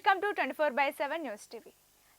Welcome to 24/7 news TV.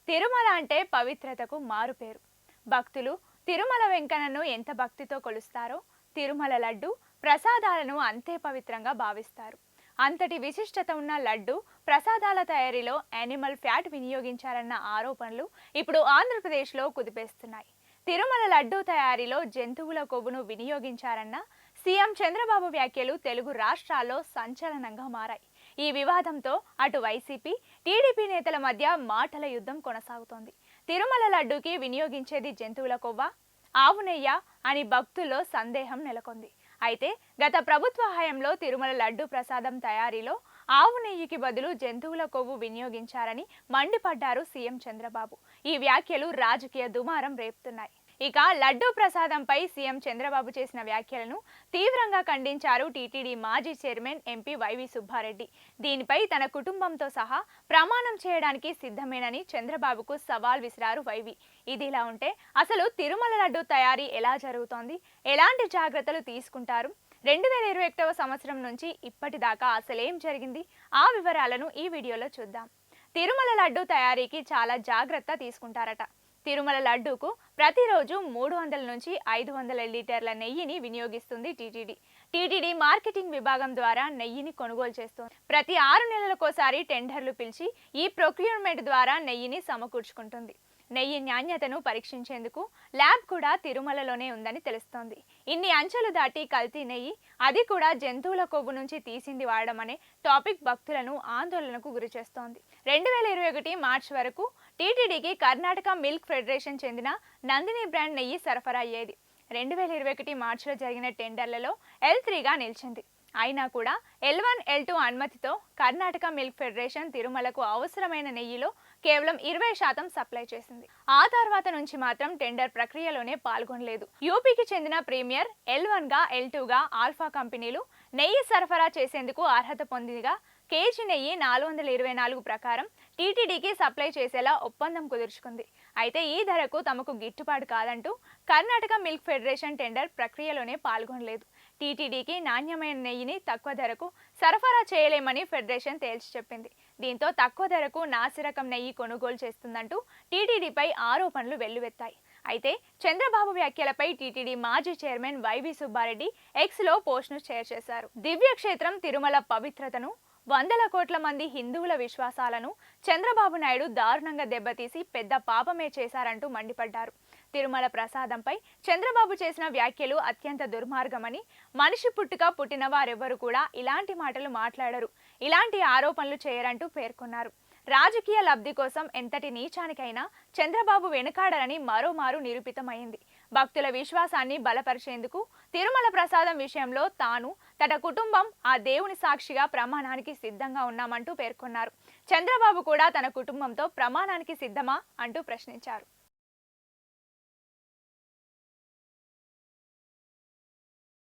Tirumala అంటే పవిత్రతకు మారుపేరు. భక్తులు తిరుమల వెంకన్నను ఎంత భక్తితో కొలుస్తారో తిరుమల లడ్డు ప్రసాదాలను అంతే పవిత్రంగా భావిస్తారు. అంతటి విశిష్టత ఉన్న లడ్డు ప్రసాదాల తయారీలో యానిమల్ ఫ్యాట్ వినియోగించారన్న ఆరోపణలు ఇప్పుడు ఆంధ్రప్రదేశ్లో కుదిపేస్తున్నాయి. తిరుమల లడ్డు తయారీలో జంతువుల కొవ్వును వినియోగించారన్న సీఎం చంద్రబాబు వ్యాఖ్యలు తెలుగు రాష్ట్రాల్లో సంచలనంగా మారాయి. ఈ వివాదంతో అటు వైసీపీ, టీడీపీ నేతల మధ్య మాటల యుద్ధం కొనసాగుతోంది. తిరుమల లడ్డూకి వినియోగించేది జంతువుల కొవ్వా, ఆవు నెయ్య అని భక్తుల్లో సందేహం నెలకొంది. అయితే గత ప్రభుత్వ హయాంలో తిరుమల లడ్డు ప్రసాదం తయారీలో ఆవు నెయ్యికి బదులు జంతువుల కొవ్వు వినియోగించారని మండిపడ్డారు సీఎం చంద్రబాబు. ఈ వ్యాఖ్యలు రాజకీయ దుమారం రేపుతున్నాయి. ఇక లడ్డూ ప్రసాదంపై సీఎం చంద్రబాబు చేసిన వ్యాఖ్యలను తీవ్రంగా ఖండించారు టీటీడీ మాజీ చైర్మన్ ఎంపీ వైవి సుబ్బారెడ్డి. దీనిపై తన కుటుంబంతో సహా ప్రమాణం చేయడానికి సిద్ధమేనని చంద్రబాబుకు సవాల్ విసిరారు వైవి. ఇదిలా ఉంటే అసలు తిరుమల లడ్డూ తయారీ ఎలా జరుగుతోంది, ఎలాంటి జాగ్రత్తలు తీసుకుంటారు, 2021వ సంవత్సరం నుంచి ఇప్పటిదాకా అసలేం జరిగింది, ఆ వివరాలను ఈ వీడియోలో చూద్దాం. తిరుమల లడ్డూ తయారీకి చాలా జాగ్రత్త తీసుకుంటారట. తిరుమల లడ్డూకు ప్రతిరోజు 300 నుంచి 500 లీటర్ల నెయ్యిని వినియోగిస్తుంది టీటీడీ మార్కెటింగ్ విభాగం ద్వారా నెయ్యిని కొనుగోలు చేస్తోంది. ప్రతి 6 నెలలకోసారి టెండర్లు పిలిచి ఈ ప్రొక్యూర్మెంట్ ద్వారా నెయ్యిని సమకూర్చుకుంటుంది. నెయ్యి నాణ్యతను పరీక్షించేందుకు ల్యాబ్ కూడా తిరుమలలోనే ఉందని తెలుస్తోంది. ఇన్ని అంచెలు దాటి కల్తీ నెయ్యి, అది కూడా జంతువుల కొవ్వు నుంచి తీసింది వాడడం అనే టాపిక్ భక్తులను ఆందోళనకు గురిచేస్తోంది. 2021 మార్చి వరకు టీటీడీకి కర్ణాటక మిల్క్ ఫెడరేషన్ చెందిన నందిని బ్రాండ్ నెయ్యి సరఫరా అయ్యేది. 2021 మార్చిలో జరిగిన టెండర్లలో L3గా నిలిచింది. అయినా కూడా L1, L2 అనుమతితో కర్ణాటక మిల్క్ ఫెడరేషన్ తిరుమలకు అవసరమైన నెయ్యిలో కేవలం 20% సప్లై చేసింది. ఆ తర్వాత నుంచి మాత్రం టెండర్ ప్రక్రియలోనే పాల్గొనలేదు. యూపీకి చెందిన ప్రీమియర్ L1గా, L2గా ఆల్ఫా కంపెనీలు నెయ్యి సరఫరా చేసేందుకు అర్హత పొందిగా కేజీ నెయ్యి 424 ప్రకారం టీటీడీకి సప్లై చేసేలా ఒప్పందం కుదుర్చుకుంది. అయితే ఈ ధరకు తమకు గిట్టుబాటు కాదంటూ కర్ణాటక మిల్క్ ఫెడరేషన్ టెండర్ ప్రక్రియలోనే పాల్గొనలేదు. టీటీడీకి నాణ్యమైన నెయ్యిని తక్కువ ధరకు సరఫరా చేయలేమని ఫెడరేషన్ తేల్చి చెప్పింది. దీంతో తక్కువ ధరకు నాసిరకం నెయ్యి కొనుగోలు చేస్తుందంటూ టీటీడీపై ఆరోపణలు వెల్లువెత్తాయి. అయితే చంద్రబాబు వ్యాఖ్యలపై టీటీడీ మాజీ చైర్మన్ వైవి సుబ్బారెడ్డి ఎక్స్లో పోస్ట్ను షేర్ చేశారు. దివ్యక్షేత్రం తిరుమల పవిత్రతను, వందల కోట్ల మంది హిందువుల విశ్వాసాలను చంద్రబాబు నాయుడు దారుణంగా దెబ్బతీసి పెద్ద పాపమే చేశారంటూ మండిపడ్డారు. తిరుమల ప్రసాదంపై చంద్రబాబు చేసిన వ్యాఖ్యలు అత్యంత దుర్మార్గమని, మనిషి పుట్టిన వారెవ్వరూ కూడా ఇలాంటి మాటలు మాట్లాడరు, ఇలాంటి ఆరోపణలు చేయరంటూ పేర్కొన్నారు. రాజకీయ లబ్ధి కోసం ఎంతటి నీచానికైనా చంద్రబాబు వెనుకాడరని మరోమారు నిరూపితమైంది. భక్తుల విశ్వాసాన్ని బలపరిచేందుకు తిరుమల ప్రసాదం విషయంలో తాను, తన కుటుంబం ఆ దేవుని సాక్షిగా ప్రమాణానికి సిద్ధంగా ఉన్నామంటూ పేర్కొన్నారు. చంద్రబాబు కూడా తన కుటుంబంతో ప్రమాణానికి సిద్ధమా అంటూ ప్రశ్నించారు.